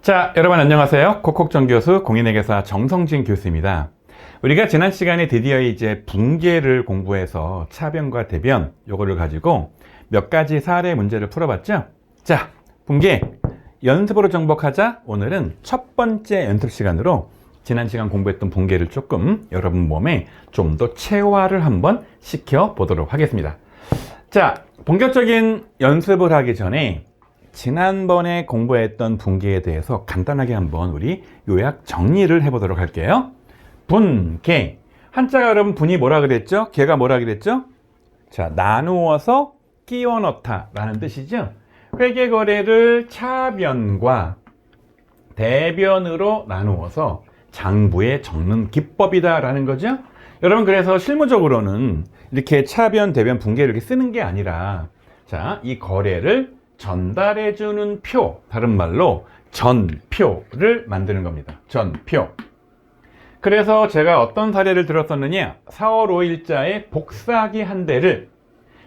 자, 여러분 안녕하세요. 콕콕정교수 공인회계사 정성진 교수입니다. 우리가 지난 시간에 드디어 이제 분계를 공부해서 차변과 대변 요거를 가지고 몇 가지 사례 문제를 풀어봤죠. 자, 분계 연습으로 정복하자. 오늘은 첫 번째 연습 시간으로 지난 시간 공부했던 분계를 조금 여러분 몸에 좀 더 체화를 한번 시켜 보도록 하겠습니다. 자, 본격적인 연습을 하기 전에 지난번에 공부했던 분계에 대해서 간단하게 한번 우리 요약 정리를 해보도록 할게요. 분계. 한자가 여러분 분이 뭐라 그랬죠? 계가 뭐라 그랬죠? 자, 나누어서 끼워 넣다 라는 뜻이죠. 회계거래를 차변과 대변으로 나누어서 장부에 적는 기법이다 라는 거죠. 여러분, 그래서 실무적으로는 이렇게 차변, 대변, 분계 이렇게 쓰는 게 아니라, 자, 이 거래를 전달해주는 표, 다른 말로 전표를 만드는 겁니다. 전표. 그래서 제가 어떤 사례를 들었었느냐, 4월 5일자에 복사기 한 대를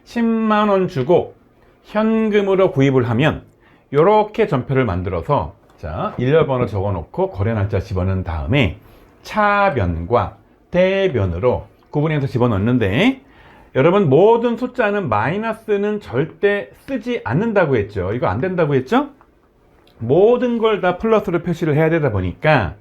10만원 주고 현금으로 구입을 하면 이렇게 전표를 만들어서, 자, 일렬번호 적어놓고 거래 날짜 집어넣은 다음에 차변과 대변으로 구분해서 집어넣는데, 여러분, 모든 숫자는 마이너스는 절대 쓰지 않는다고 했죠. 이거 안 된다고 했죠? 모든 걸 다 플러스로 표시를 해야 되다 보니까,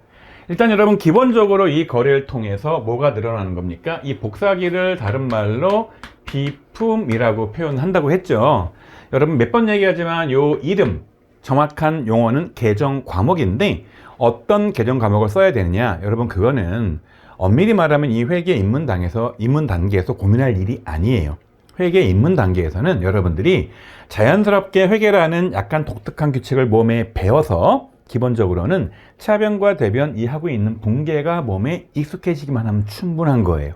일단 여러분 기본적으로 이 거래를 통해서 뭐가 늘어나는 겁니까? 이 복사기를 다른 말로 비품이라고 표현한다고 했죠. 여러분 몇 번 얘기하지만 요 이름, 정확한 용어는 계정 과목인데, 어떤 계정 과목을 써야 되느냐, 여러분 그거는 엄밀히 말하면 이 회계 입문 단계에서 고민할 일이 아니에요. 회계 입문 단계에서는 여러분들이 자연스럽게 회계라는 약간 독특한 규칙을 몸에 배워서 기본적으로는 차변과 대변 이 하고 있는 분계가 몸에 익숙해지기만 하면 충분한 거예요.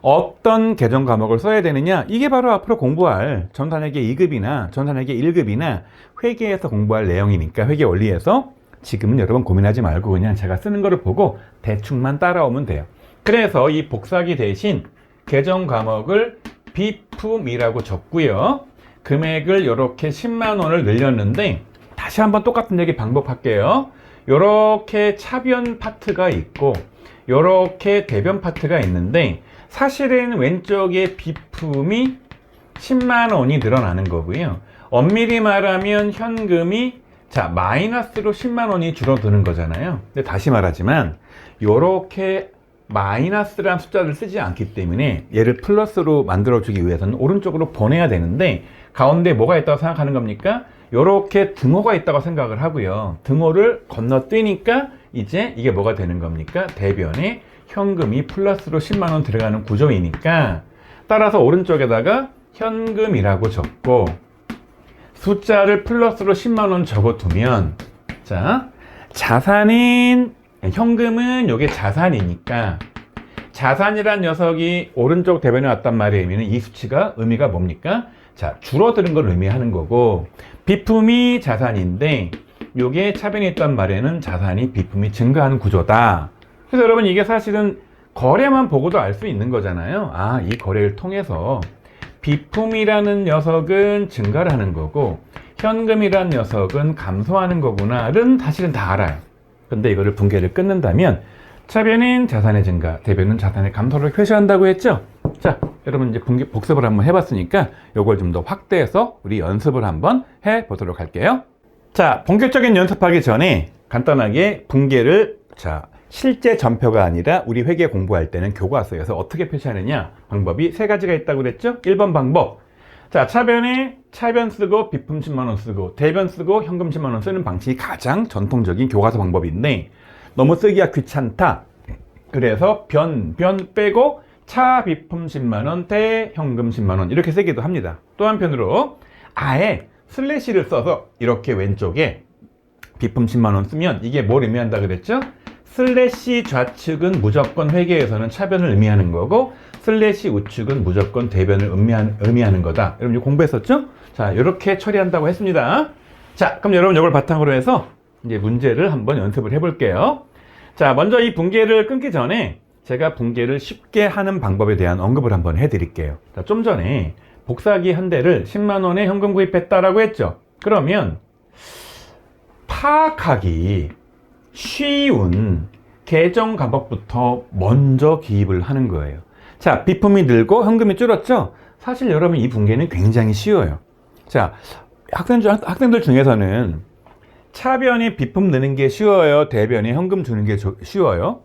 어떤 계정 과목을 써야 되느냐, 이게 바로 앞으로 공부할 전산회계 2급이나 전산회계 1급이나 회계에서 공부할 내용이니까, 회계 원리에서 지금은 여러분 고민하지 말고 그냥 제가 쓰는 거를 보고 대충만 따라오면 돼요. 그래서 이 복사기 대신 계정 과목을 비품이라고 적고요. 금액을 이렇게 10만원을 늘렸는데, 다시 한번 똑같은 얘기 반복할게요. 이렇게 차변 파트가 있고 이렇게 대변 파트가 있는데, 사실은 왼쪽에 비품이 10만원이 늘어나는 거고요. 엄밀히 말하면 현금이, 자, 마이너스로 10만원이 줄어드는 거잖아요. 근데 다시 말하지만 이렇게 마이너스라는 숫자를 쓰지 않기 때문에 얘를 플러스로 만들어주기 위해서는 오른쪽으로 보내야 되는데, 가운데 뭐가 있다고 생각하는 겁니까? 이렇게 등호가 있다고 생각을 하고요. 등호를 건너뛰니까 이제 이게 뭐가 되는 겁니까? 대변에 현금이 플러스로 10만원 들어가는 구조이니까, 따라서 오른쪽에다가 현금이라고 적고 숫자를 플러스로 10만원 적어두면, 자, 자산인, 현금은 요게 자산이니까, 자산이란 녀석이 오른쪽 대변에 왔단 말이에요. 이 수치가 의미가 뭡니까? 자, 줄어드는 걸 의미하는 거고, 비품이 자산인데 요게 차변에 있단 말에는 자산이 비품이 증가하는 구조다. 그래서 여러분 이게 사실은 거래만 보고도 알 수 있는 거잖아요. 아, 이 거래를 통해서 비품이라는 녀석은 증가를 하는 거고 현금이라는 녀석은 감소하는 거구나는 사실은 다 알아요. 근데 이거를 분계를 끊는다면 차변은 자산의 증가, 대변은 자산의 감소를 표시한다고 했죠. 자, 여러분 이제 분계 복습을 한번 해봤으니까 이걸 좀 더 확대해서 우리 연습을 한번 해보도록 할게요. 자, 본격적인 연습하기 전에 간단하게 분계를, 자, 실제 전표가 아니라 우리 회계 공부할 때는 교과서에서 어떻게 표시하느냐 방법이 세 가지가 있다고 그랬죠. 1번 방법, 자, 차변에 차변 쓰고 비품 10만원 쓰고 대변 쓰고 현금 10만원 쓰는 방식이 가장 전통적인 교과서 방법인데, 너무 쓰기가 귀찮다. 그래서 변 빼고 차 비품 10만원 대 현금 10만원 이렇게 쓰기도 합니다. 또 한편으로 아예 슬래시를 써서 이렇게 왼쪽에 비품 10만원 쓰면 이게 뭘 의미한다 그랬죠? 슬래시 좌측은 무조건 회계에서는 차변을 의미하는 거고, 슬래시 우측은 무조건 대변을 의미하는 거다. 여러분 이거 공부했었죠? 자, 이렇게 처리한다고 했습니다. 자, 그럼 여러분 이걸 바탕으로 해서 이제 문제를 한번 연습을 해볼게요. 자, 먼저 이 분계를 끊기 전에 제가 분계를 쉽게 하는 방법에 대한 언급을 한번 해드릴게요. 자, 좀 전에 복사기 한 대를 10만원에 현금 구입했다라고 했죠. 그러면 파악하기 쉬운 계정 감옥부터 먼저 기입을 하는 거예요. 자, 비품이 늘고 현금이 줄었죠? 사실 여러분 이 붕괴는 굉장히 쉬워요. 자, 학생들 중에서는 차변이 비품 느는 게 쉬워요? 대변이 현금 주는 게 쉬워요?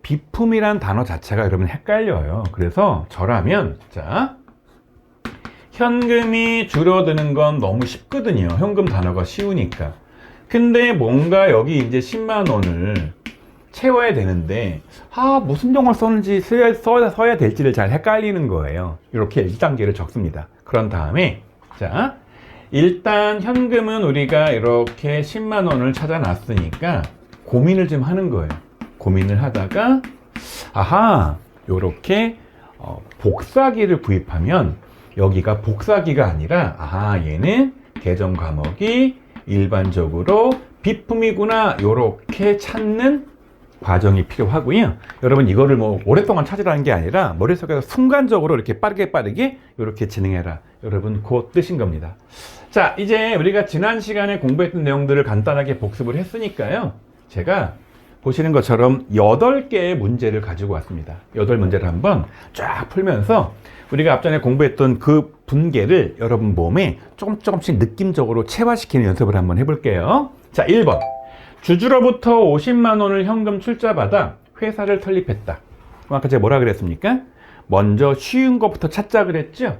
비품이란 단어 자체가 여러분 헷갈려요. 그래서 저라면, 자, 현금이 줄어드는 건 너무 쉽거든요. 현금 단어가 쉬우니까. 근데 뭔가 여기 이제 10만 원을 채워야 되는데, 무슨 용어를 썼는지 써야 될지를 잘 헷갈리는 거예요. 이렇게 1단계를 적습니다. 그런 다음에, 자, 일단 현금은 우리가 이렇게 10만 원을 찾아놨으니까 고민을 좀 하는 거예요. 고민을 하다가, 요렇게 복사기를 구입하면 여기가 복사기가 아니라, 얘는 계정 감옥이 일반적으로 비품이구나, 요렇게 찾는 과정이 필요하고요. 여러분 이거를 뭐 오랫동안 찾으라는 게 아니라 머릿속에서 순간적으로 이렇게 빠르게 이렇게 진행해라. 여러분 그 뜻인 겁니다. 자, 이제 우리가 지난 시간에 공부했던 내용들을 간단하게 복습을 했으니까요. 제가 보시는 것처럼 8개의 문제를 가지고 왔습니다. 8문제를 한번 쫙 풀면서 우리가 앞전에 공부했던 그 분계를 여러분 몸에 조금씩 느낌적으로 체화시키는 연습을 한번 해볼게요. 자, 1번. 주주로부터 50만 원을 현금 출자받아 회사를 설립했다. 아까 제가 뭐라 그랬습니까? 먼저 쉬운 것부터 찾자 그랬죠?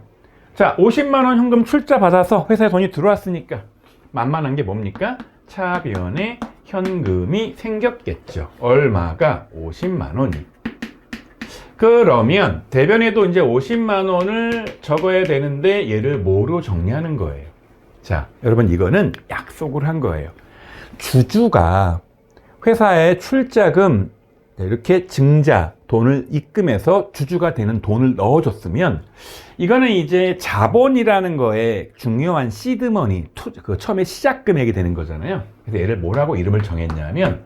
자, 50만 원 현금 출자받아서 회사에 돈이 들어왔으니까 만만한 게 뭡니까? 차변에 현금이 생겼겠죠. 얼마가? 50만 원이. 그러면 대변에도 이제 50만 원을 적어야 되는데 얘를 뭐로 정리하는 거예요? 자, 여러분 이거는 약속을 한 거예요. 주주가 회사에 출자금 이렇게 증자 돈을 입금해서 주주가 되는 돈을 넣어줬으면 이거는 이제 자본이라는 거에 중요한 시드머니, 그 처음에 시작 금액이 되는 거잖아요. 그래서 얘를 뭐라고 이름을 정했냐면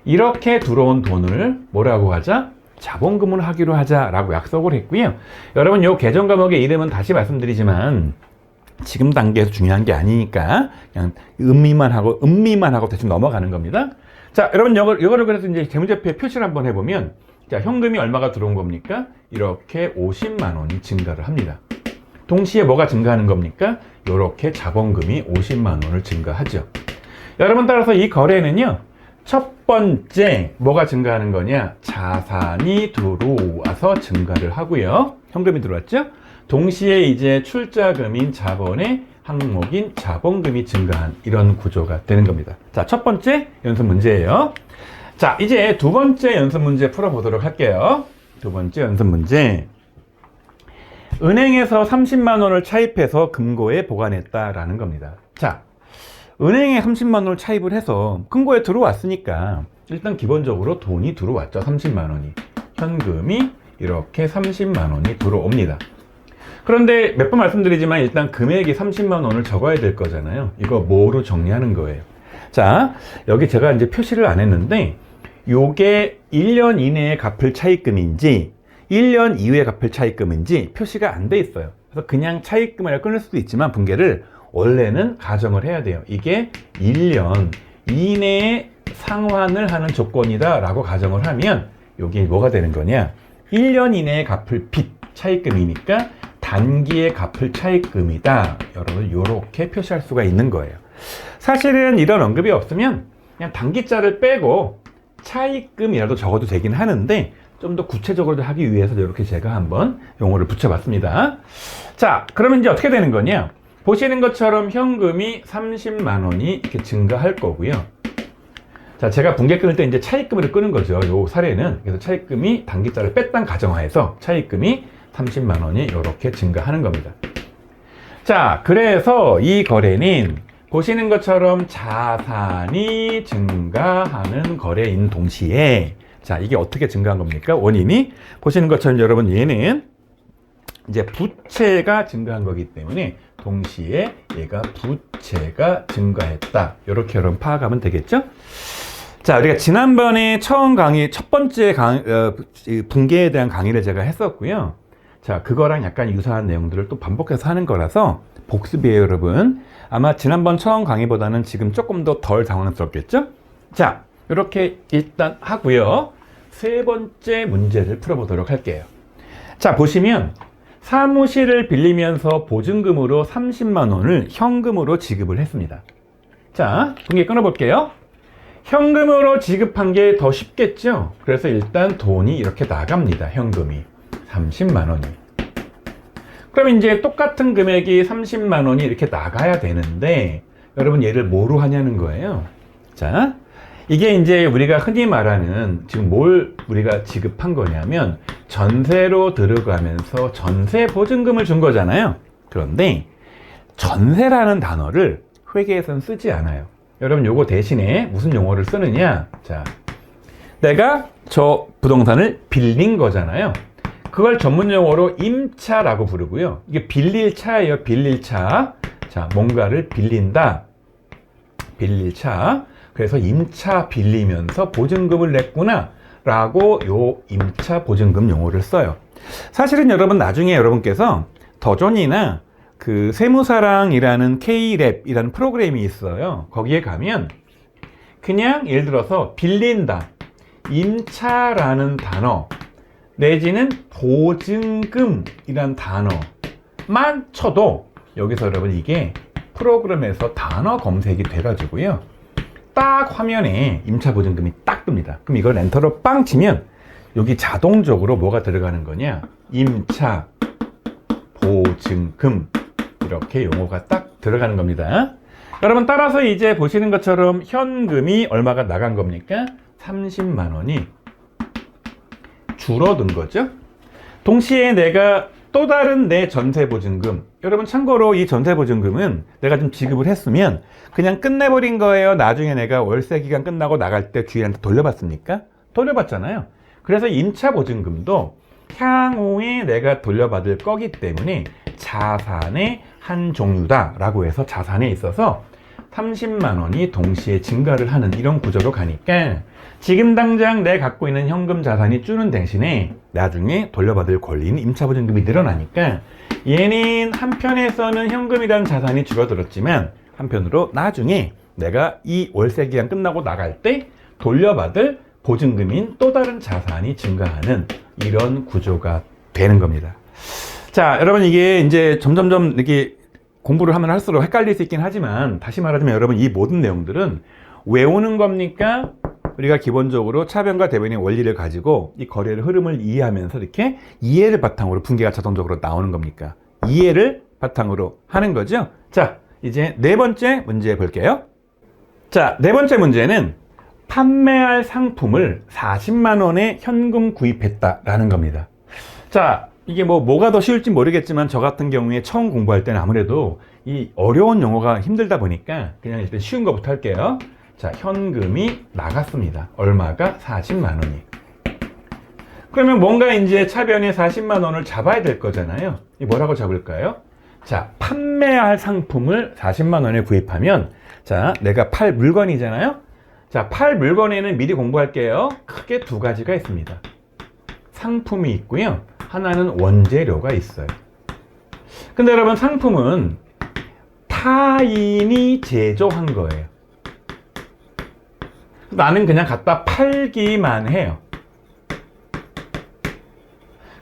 이렇게 들어온 돈을 뭐라고 하자? 자본금을 하기로 하자라고 약속을 했고요. 여러분 요 계정 감옥의 이름은 다시 말씀드리지만 지금 단계에서 중요한 게 아니니까 그냥 음미만 하고 대충 넘어가는 겁니다. 자, 여러분 이거를 그래서 이제 재무제표에 표시를 한번 해보면 자, 현금이 얼마가 들어온 겁니까? 이렇게 50만 원이 증가를 합니다. 동시에 뭐가 증가하는 겁니까? 이렇게 자본금이 50만 원을 증가하죠. 여러분 따라서 이 거래는요. 첫 번째 뭐가 증가하는 거냐? 자산이 들어와서 증가를 하고요. 현금이 들어왔죠? 동시에 이제 출자금인 자본의 항목인 자본금이 증가한 이런 구조가 되는 겁니다. 자, 첫 번째 연습 문제예요. 자, 이제 두 번째 연습 문제 풀어보도록 할게요. 두 번째 연습 문제. 은행에서 30만 원을 차입해서 금고에 보관했다라는 겁니다. 자, 은행에 30만 원을 차입을 해서 금고에 들어왔으니까 일단 기본적으로 돈이 들어왔죠. 30만 원이. 현금이 이렇게 30만 원이 들어옵니다. 그런데 몇 번 말씀드리지만 일단 금액이 30만 원을 적어야 될 거잖아요. 이거 뭐로 정리하는 거예요? 자, 여기 제가 이제 표시를 안 했는데 요게 1년 이내에 갚을 차입금인지 1년 이후에 갚을 차입금인지 표시가 안 돼 있어요. 그래서 그냥 차입금을 끊을 수도 있지만 분계를 원래는 가정을 해야 돼요. 이게 1년 이내에 상환을 하는 조건이다 라고 가정을 하면 여기 뭐가 되는 거냐? 1년 이내에 갚을 빚 차입금이니까 단기에 갚을 차입금이다. 여러분 이렇게 표시할 수가 있는 거예요. 사실은 이런 언급이 없으면 그냥 단기자를 빼고 차입금이라도 적어도 되긴 하는데 좀 더 구체적으로 하기 위해서 이렇게 제가 한번 용어를 붙여봤습니다. 자, 그러면 이제 어떻게 되는 거냐? 보시는 것처럼 현금이 30만 원이 이렇게 증가할 거고요. 자, 제가 분계 끊을 때 이제 차입금을 끄는 거죠. 요 사례는. 그래서 차입금이 단기자를 뺐단 가정하에서 차입금이 30만 원이 이렇게 증가하는 겁니다. 자, 그래서 이 거래는 보시는 것처럼 자산이 증가하는 거래인 동시에 자, 이게 어떻게 증가한 겁니까? 원인이 보시는 것처럼 여러분 얘는 이제 부채가 증가한 거기 때문에 동시에 얘가 부채가 증가했다. 이렇게 여러분 파악하면 되겠죠? 자, 우리가 지난번에 처음 강의, 첫 번째 분계에 대한 강의를 제가 했었고요. 자, 그거랑 약간 유사한 내용들을 또 반복해서 하는 거라서 복습이에요, 여러분. 아마 지난번 처음 강의보다는 지금 조금 더 덜 당황스럽겠죠? 자, 이렇게 일단 하고요. 세 번째 문제를 풀어보도록 할게요. 자, 보시면 사무실을 빌리면서 보증금으로 30만 원을 현금으로 지급을 했습니다. 자, 분기 끊어볼게요. 현금으로 지급한 게 더 쉽겠죠? 그래서 일단 돈이 이렇게 나갑니다. 현금이 30만 원이. 그럼 이제 똑같은 금액이 30만 원이 이렇게 나가야 되는데 여러분 얘를 뭐로 하냐는 거예요. 자, 이게 이제 우리가 흔히 말하는 지금 뭘 우리가 지급한 거냐면 전세로 들어가면서 전세 보증금을 준 거잖아요. 그런데 전세라는 단어를 회계에서는 쓰지 않아요. 여러분 요거 대신에 무슨 용어를 쓰느냐? 자, 내가 저 부동산을 빌린 거잖아요. 그걸 전문 용어로 임차라고 부르고요. 이게 빌릴 차예요. 빌릴 차. 자, 뭔가를 빌린다. 빌릴 차. 그래서 임차 빌리면서 보증금을 냈구나 라고 요 임차 보증금 용어를 써요. 사실은 여러분 나중에 여러분께서 더존이나 그 세무사랑이라는 K랩이라는 프로그램이 있어요. 거기에 가면 그냥 예를 들어서 빌린다, 임차라는 단어 내지는 보증금이란 단어만 쳐도 여기서 여러분 이게 프로그램에서 단어 검색이 돼가지고요. 딱 화면에 임차 보증금이 딱 뜹니다. 그럼 이걸 엔터로 빵 치면 여기 자동적으로 뭐가 들어가는 거냐? 임차 보증금 이렇게 용어가 딱 들어가는 겁니다. 여러분 따라서 이제 보시는 것처럼 현금이 얼마가 나간 겁니까? 30만 원이 줄어든 거죠. 동시에 내가 또 다른 내 전세보증금, 여러분 참고로 이 전세보증금은 내가 좀 지급을 했으면 그냥 끝내버린 거예요. 나중에 내가 월세 기간 끝나고 나갈 때 주인한테 돌려받습니까? 돌려받잖아요. 그래서 임차보증금도 향후에 내가 돌려받을 거기 때문에 자산의 한 종류다 라고 해서 자산에 있어서 30만 원이 동시에 증가를 하는 이런 구조로 가니까 지금 당장 내 갖고 있는 현금 자산이 줄는 대신에 나중에 돌려받을 권리는 임차보증금이 늘어나니까 얘는 한편에서는 현금이라는 자산이 줄어들었지만 한편으로 나중에 내가 이 월세 기간 끝나고 나갈 때 돌려받을 보증금인 또 다른 자산이 증가하는 이런 구조가 되는 겁니다. 자, 여러분 이게 이제 점점점 이렇게 공부를 하면 할수록 헷갈릴 수 있긴 하지만 다시 말하자면 여러분 이 모든 내용들은 외우는 겁니까? 우리가 기본적으로 차변과 대변의 원리를 가지고 이 거래의 흐름을 이해하면서 이렇게 이해를 바탕으로 분계가 자동적으로 나오는 겁니까? 이해를 바탕으로 하는 거죠. 자, 이제 네 번째 문제 볼게요. 자, 네 번째 문제는 판매할 상품을 40만 원에 현금 구입했다라는 겁니다. 자, 이게 뭐가 더 쉬울지 모르겠지만 저 같은 경우에 처음 공부할 때는 아무래도 이 어려운 용어가 힘들다 보니까 그냥 일단 쉬운 거부터 할게요. 자, 현금이 나갔습니다. 얼마가? 40만 원이. 그러면 뭔가 이제 차변에 40만 원을 잡아야 될 거잖아요. 이 뭐라고 잡을까요? 자, 판매할 상품을 40만 원에 구입하면 자, 내가 팔 물건이잖아요. 자, 팔 물건에는 미리 공부할게요. 크게 두 가지가 있습니다. 상품이 있고요. 하나는 원재료가 있어요. 근데 여러분 상품은 타인이 제조한 거예요. 나는 그냥 갖다 팔기만 해요.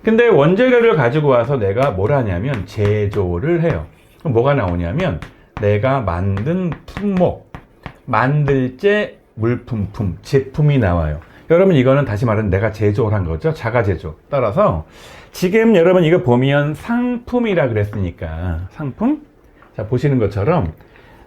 근데 원재료를 가지고 와서 내가 뭘 하냐면 제조를 해요. 그럼 뭐가 나오냐면 내가 만든 품목, 만들제 물품품, 제품이 나와요. 여러분 이거는 다시 말하면 내가 제조를 한 거죠. 자가 제조. 따라서 지금 여러분 이거 보면 상품이라 그랬으니까 상품? 자, 보시는 것처럼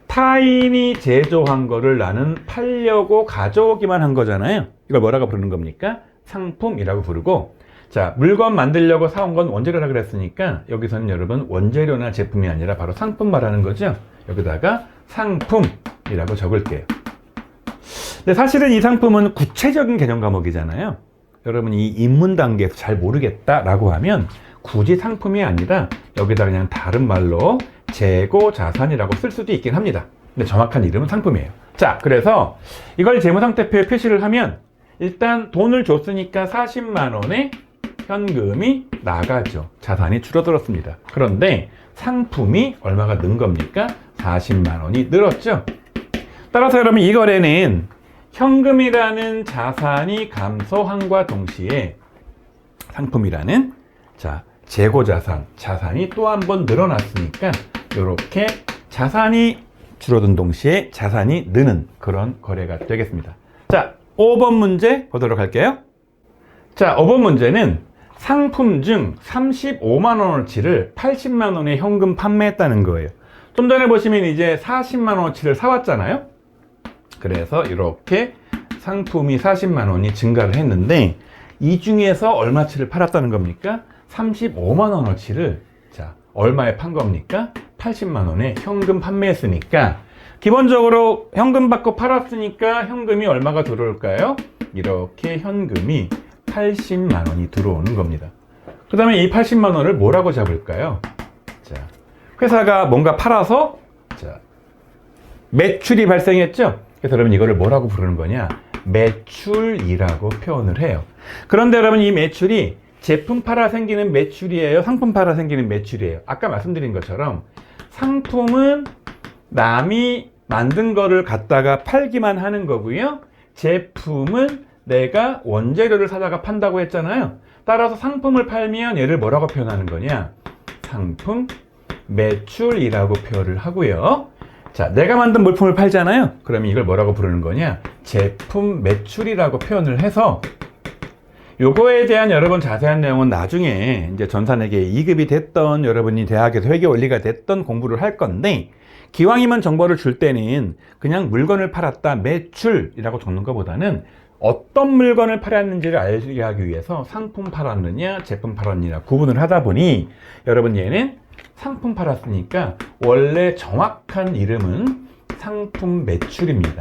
타인이 제조한 거를 나는 팔려고 가져오기만 한 거잖아요. 이걸 뭐라고 부르는 겁니까? 상품이라고 부르고, 자, 물건 만들려고 사온 건 원재료라 그랬으니까 여기서는 여러분 원재료나 제품이 아니라 바로 상품 말하는 거죠. 여기다가 상품이라고 적을게요. 근데 사실은 이 상품은 구체적인 개념 과목이잖아요. 여러분 이 입문 단계에서 잘 모르겠다라고 하면 굳이 상품이 아니라 여기다 그냥 다른 말로 재고 자산이라고 쓸 수도 있긴 합니다. 근데 정확한 이름은 상품이에요. 자, 그래서 이걸 재무상태표에 표시를 하면 일단 돈을 줬으니까 40만 원의 현금이 나가죠. 자산이 줄어들었습니다. 그런데 상품이 얼마가 는 겁니까? 40만 원이 늘었죠. 따라서 여러분 이 거래는 현금이라는 자산이 감소함과 동시에 상품이라는 재고자산, 자산이 또 한 번 늘어났으니까 이렇게 자산이 줄어든 동시에 자산이 느는 그런 거래가 되겠습니다. 자, 5번 문제 보도록 할게요. 자, 5번 문제는 상품 중 35만 원어치를 80만 원에 현금 판매했다는 거예요. 좀 전에 보시면 이제 40만 원어치를 사왔잖아요. 그래서 이렇게 상품이 40만 원이 증가를 했는데 이 중에서 얼마치를 팔았다는 겁니까? 35만 원어치를 얼마에 판 겁니까? 80만 원에 현금 판매했으니까 기본적으로 현금 받고 팔았으니까 현금이 얼마가 들어올까요? 이렇게 현금이 80만 원이 들어오는 겁니다. 그 다음에 이 80만 원을 뭐라고 잡을까요? 회사가 뭔가 팔아서 매출이 발생했죠? 그래서 여러분 이거를 뭐라고 부르는 거냐? 매출이라고 표현을 해요. 그런데 여러분 이 매출이 제품 팔아 생기는 매출이에요? 상품 팔아 생기는 매출이에요? 아까 말씀드린 것처럼 상품은 남이 만든 거를 갖다가 팔기만 하는 거고요. 제품은 내가 원재료를 사다가 판다고 했잖아요. 따라서 상품을 팔면 얘를 뭐라고 표현하는 거냐? 상품 매출이라고 표현을 하고요. 내가 만든 물품을 팔잖아요. 그러면 이걸 뭐라고 부르는 거냐? 제품 매출이라고 표현을 해서 요거에 대한 여러분 자세한 내용은 나중에 이제 전산회계 2급이 됐던 여러분이 대학에서 회계 원리가 됐던 공부를 할 건데 기왕이면 정보를 줄 때는 그냥 물건을 팔았다 매출이라고 적는 것보다는 어떤 물건을 팔았는지를 알게 하기 위해서 상품 팔았느냐 제품 팔았느냐 구분을 하다 보니 여러분 얘는 상품 팔았으니까 원래 정확한 이름은 상품 매출입니다.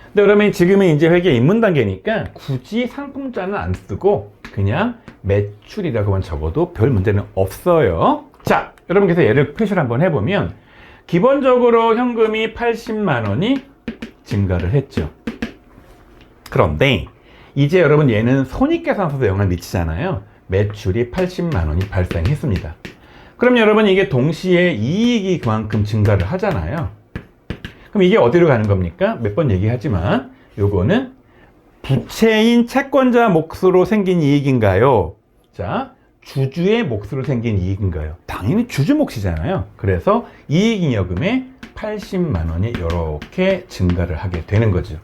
근데 그러면 지금은 이제 회계 입문 단계니까 굳이 상품자는 안 쓰고 그냥 매출이라고만 적어도 별 문제는 없어요. 자, 여러분 그래서 얘를 표시를 한번 해보면 기본적으로 현금이 80만 원이 증가를 했죠. 그런데 이제 여러분 얘는 손익계산서도 영향을 미치잖아요. 매출이 80만 원이 발생했습니다. 그럼 여러분 이게 동시에 이익이 그만큼 증가를 하잖아요. 그럼 이게 어디로 가는 겁니까? 몇 번 얘기하지만 요거는 부채인 채권자 몫으로 생긴 이익인가요? 주주의 몫으로 생긴 이익인가요? 당연히 주주 몫이잖아요. 그래서 이익잉여금에 80만 원이 이렇게 증가를 하게 되는 거죠.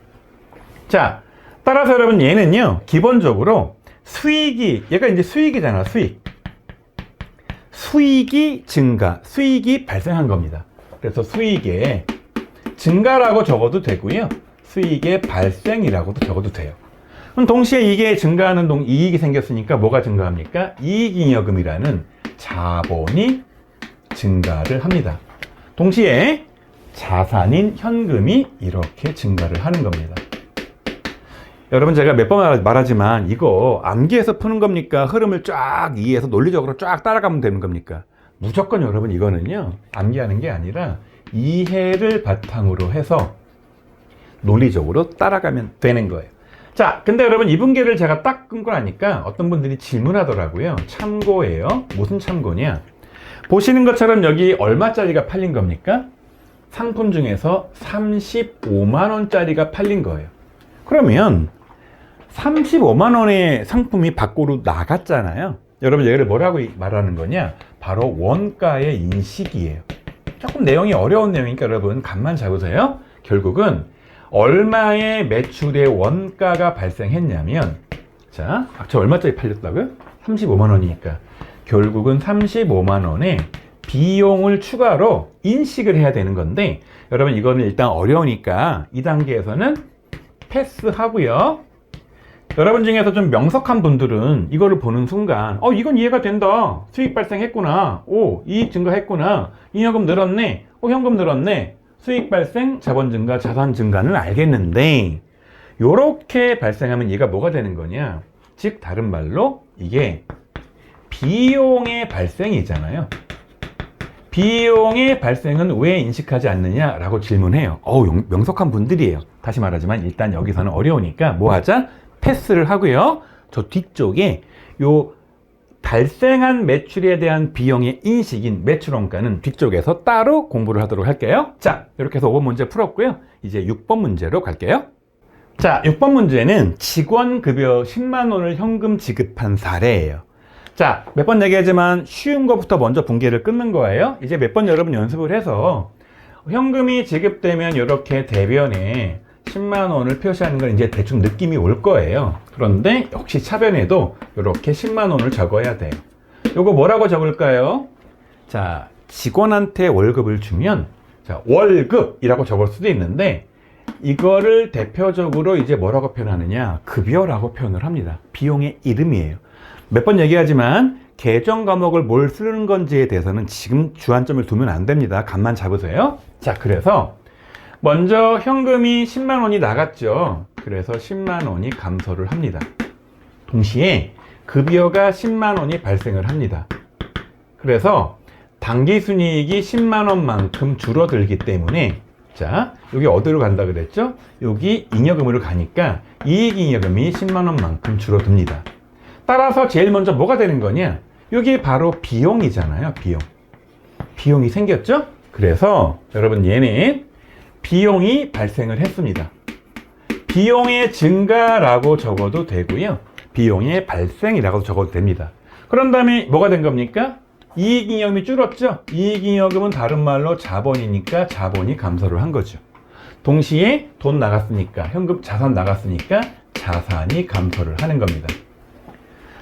자, 따라서 여러분 얘는요 기본적으로 수익이 얘가 이제 수익이잖아. 수익이 증가, 수익이 발생한 겁니다. 그래서 수익의 증가라고 적어도 되고요. 수익의 발생이라고도 적어도 돼요. 그럼 동시에 이게 증가하는 이익이 생겼으니까 뭐가 증가합니까? 이익잉여금이라는 자본이 증가를 합니다. 동시에 자산인 현금이 이렇게 증가를 하는 겁니다. 여러분 제가 몇 번 말하지만 이거 암기해서 푸는 겁니까? 흐름을 쫙 이해해서 논리적으로 쫙 따라가면 되는 겁니까? 무조건 여러분 이거는요 암기하는 게 아니라 이해를 바탕으로 해서 논리적으로 따라가면 되는 거예요. 자, 근데 여러분 이 분계를 제가 딱 끊고 나니까 어떤 분들이 질문하더라고요. 참고예요. 무슨 참고냐? 보시는 것처럼 여기 얼마짜리가 팔린 겁니까? 상품 중에서 35만 원짜리가 팔린 거예요. 그러면 35만 원의 상품이 밖으로 나갔잖아요. 여러분 얘를 뭐라고 말하는 거냐? 바로 원가의 인식이에요. 조금 내용이 어려운 내용이니까 여러분 감만 잡으세요. 결국은 얼마의 매출의 원가가 발생했냐면 저 얼마짜리 팔렸다고요? 35만 원이니까 결국은 35만 원의 비용을 추가로 인식을 해야 되는 건데 여러분 이거는 일단 어려우니까 이 단계에서는 패스하고요. 여러분 중에서 좀 명석한 분들은 이거를 보는 순간 이건 이해가 된다. 수익 발생했구나. 오, 이익 증가했구나. 잉여금 늘었네. 현금 늘었네. 수익 발생, 자본 증가, 자산 증가는 알겠는데 요렇게 발생하면 얘가 뭐가 되는 거냐? 즉 다른 말로 이게 비용의 발생이잖아요. 비용의 발생은 왜 인식하지 않느냐라고 질문해요. 명석한 분들이에요. 다시 말하지만 일단 여기서는 어려우니까 뭐 하자? 패스를 하고요. 저 뒤쪽에 요 발생한 매출에 대한 비용의 인식인 매출원가는 뒤쪽에서 따로 공부를 하도록 할게요. 자, 이렇게 해서 5번 문제 풀었고요. 이제 6번 문제로 갈게요. 자, 6번 문제는 직원급여 10만 원을 현금 지급한 사례예요. 자, 몇 번 얘기하지만 쉬운 것부터 먼저 분계를 끊는 거예요. 이제 몇 번 여러분 연습을 해서 현금이 지급되면 이렇게 대변에 10만 원을 표시하는 건 이제 대충 느낌이 올 거예요. 그런데 역시 차변에도 이렇게 10만 원을 적어야 돼요. 요거 뭐라고 적을까요? 자, 직원한테 월급을 주면 자, 월급이라고 적을 수도 있는데 이거를 대표적으로 이제 뭐라고 표현하느냐? 급여라고 표현을 합니다. 비용의 이름이에요. 몇 번 얘기하지만 계정 과목을 뭘 쓰는 건지에 대해서는 지금 주안점을 두면 안 됩니다. 감만 잡으세요. 자, 그래서 먼저 현금이 10만 원이 나갔죠. 그래서 10만 원이 감소를 합니다. 동시에 급여가 10만 원이 발생을 합니다. 그래서 당기순이익이 10만 원만큼 줄어들기 때문에 자, 여기 어디로 간다 그랬죠? 여기 잉여금으로 가니까 이익잉여금이 10만 원만큼 줄어듭니다. 따라서 제일 먼저 뭐가 되는 거냐? 여기 바로 비용이잖아요. 비용이 생겼죠? 그래서 여러분 얘는 비용이 발생을 했습니다. 비용의 증가라고 적어도 되고요. 비용의 발생이라고 적어도 됩니다. 그런 다음에 뭐가 된 겁니까? 이익잉여금이 줄었죠? 이익잉여금은 다른 말로 자본이니까 자본이 감소를 한 거죠. 동시에 돈 나갔으니까, 현금 자산 나갔으니까 자산이 감소를 하는 겁니다.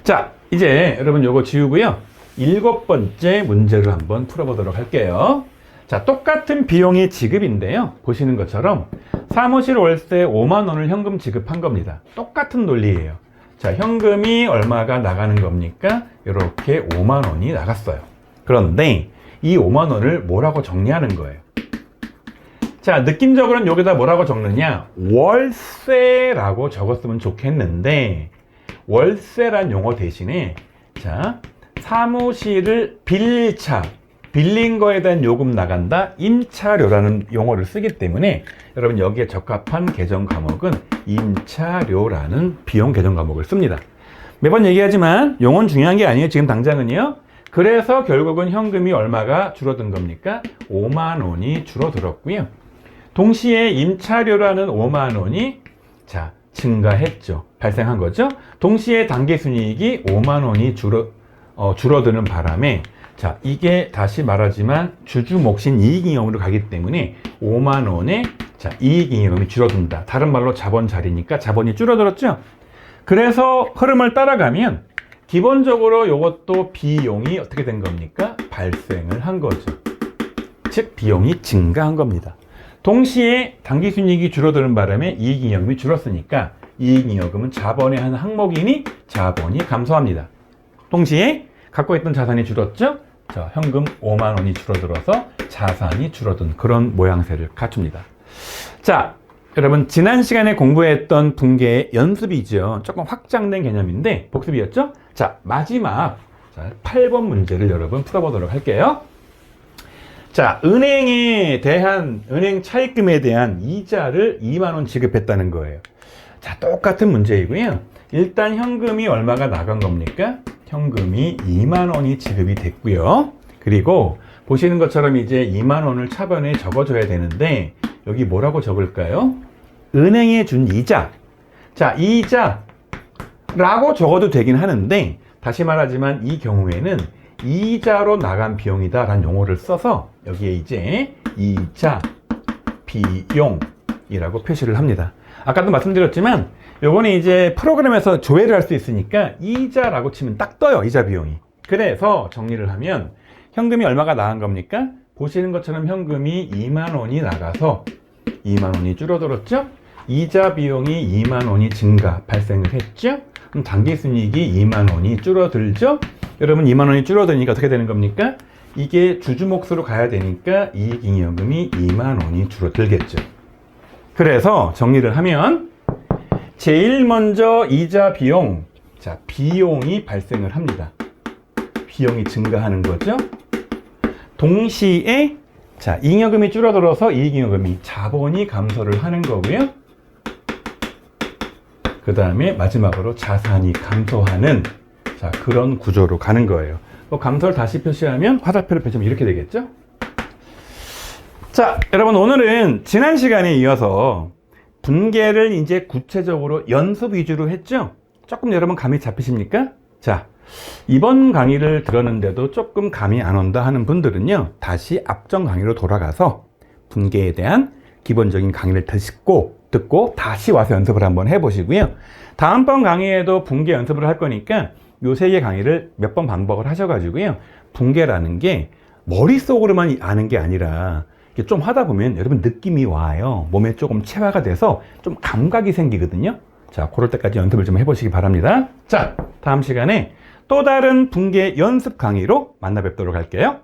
자, 이제 여러분 요거 지우고요. 7번째 문제를 한번 풀어보도록 할게요. 자, 똑같은 비용의 지급인데요. 보시는 것처럼 사무실 월세 5만 원을 현금 지급한 겁니다. 똑같은 논리예요. 자, 현금이 얼마가 나가는 겁니까? 이렇게 5만 원이 나갔어요. 그런데 이 5만 원을 뭐라고 정리하는 거예요? 자, 느낌적으로는 여기다 뭐라고 적느냐? 월세라고 적었으면 좋겠는데 월세란 용어 대신에 자, 사무실을 빌린 거에 대한 요금 나간다 임차료라는 용어를 쓰기 때문에 여러분 여기에 적합한 계정 과목은 임차료라는 비용 계정 과목을 씁니다. 매번 얘기하지만 용어는 중요한 게 아니에요. 지금 당장은요. 그래서 결국은 현금이 얼마가 줄어든 겁니까? 5만 원이 줄어들었고요. 동시에 임차료라는 5만 원이 자, 증가했죠. 발생한 거죠. 동시에 당기순이익이 5만 원이 줄어드는 바람에 자, 이게 다시 말하지만 주주 몫인 이익잉여금으로 가기 때문에 5만 원의 자, 이익잉여금이 줄어든다. 다른 말로 자본 자리니까 자본이 줄어들었죠. 그래서 흐름을 따라가면 기본적으로 이것도 비용이 어떻게 된 겁니까? 발생을 한 거죠. 즉 비용이 증가한 겁니다. 동시에 당기순이익이 줄어드는 바람에 이익잉여금이 줄었으니까 이익잉여금은 자본의 한 항목이니 자본이 감소합니다. 동시에 갖고 있던 자산이 줄었죠? 자, 현금 5만 원이 줄어들어서 자산이 줄어든 그런 모양새를 갖춥니다. 자, 여러분 지난 시간에 공부했던 분계의 연습이죠. 조금 확장된 개념인데 복습이었죠? 자, 마지막 자, 8번 문제를 여러분 풀어보도록 할게요. 자, 은행 차입금에 대한 이자를 2만 원 지급했다는 거예요. 자, 똑같은 문제이고요. 일단 현금이 얼마가 나간 겁니까? 현금이 2만 원이 지급이 됐고요. 그리고 보시는 것처럼 이제 2만 원을 차변에 적어줘야 되는데 여기 뭐라고 적을까요? 은행에 준 이자. 자, 이자라고 적어도 되긴 하는데 다시 말하지만 이 경우에는 이자로 나간 비용이다 라는 용어를 써서 여기에 이제 이자 비용이라고 표시를 합니다. 아까도 말씀드렸지만 요거는 이제 프로그램에서 조회를 할 수 있으니까 이자라고 치면 딱 떠요. 이자 비용이. 그래서 정리를 하면 현금이 얼마가 나간 겁니까? 보시는 것처럼 현금이 2만 원이 나가서 2만 원이 줄어들었죠? 이자 비용이 2만 원이 발생을 했죠? 그럼 당기순이익이 2만 원이 줄어들죠? 여러분 2만 원이 줄어드니까 어떻게 되는 겁니까? 이게 주주 몫으로 가야 되니까 이익잉여금이 2만 원이 줄어들겠죠. 그래서 정리를 하면 제일 먼저 이자 비용, 자, 비용이 발생을 합니다. 비용이 증가하는 거죠. 동시에 자, 잉여금이 줄어들어서 이익잉여금이 자본이 감소를 하는 거고요. 그 다음에 마지막으로 자산이 감소하는 자, 그런 구조로 가는 거예요. 감소를 다시 표시하면 화살표를 펼치면 이렇게 되겠죠? 자, 여러분 오늘은 지난 시간에 이어서 분계를 이제 구체적으로 연습 위주로 했죠? 조금 여러분 감이 잡히십니까? 자, 이번 강의를 들었는데도 조금 감이 안 온다 하는 분들은요, 다시 앞전 강의로 돌아가서 분계에 대한 기본적인 강의를 듣고 다시 와서 연습을 한번 해보시고요. 다음번 강의에도 분계 연습을 할 거니까 요 세 개 강의를 몇 번 반복을 하셔가지고요. 분계라는 게 머릿속으로만 아는 게 아니라 좀 하다 보면 여러분 느낌이 와요. 몸에 조금 체화가 돼서 좀 감각이 생기거든요. 자, 그럴 때까지 연습을 좀 해보시기 바랍니다. 자, 다음 시간에 또 다른 분계 연습 강의로 만나 뵙도록 할게요.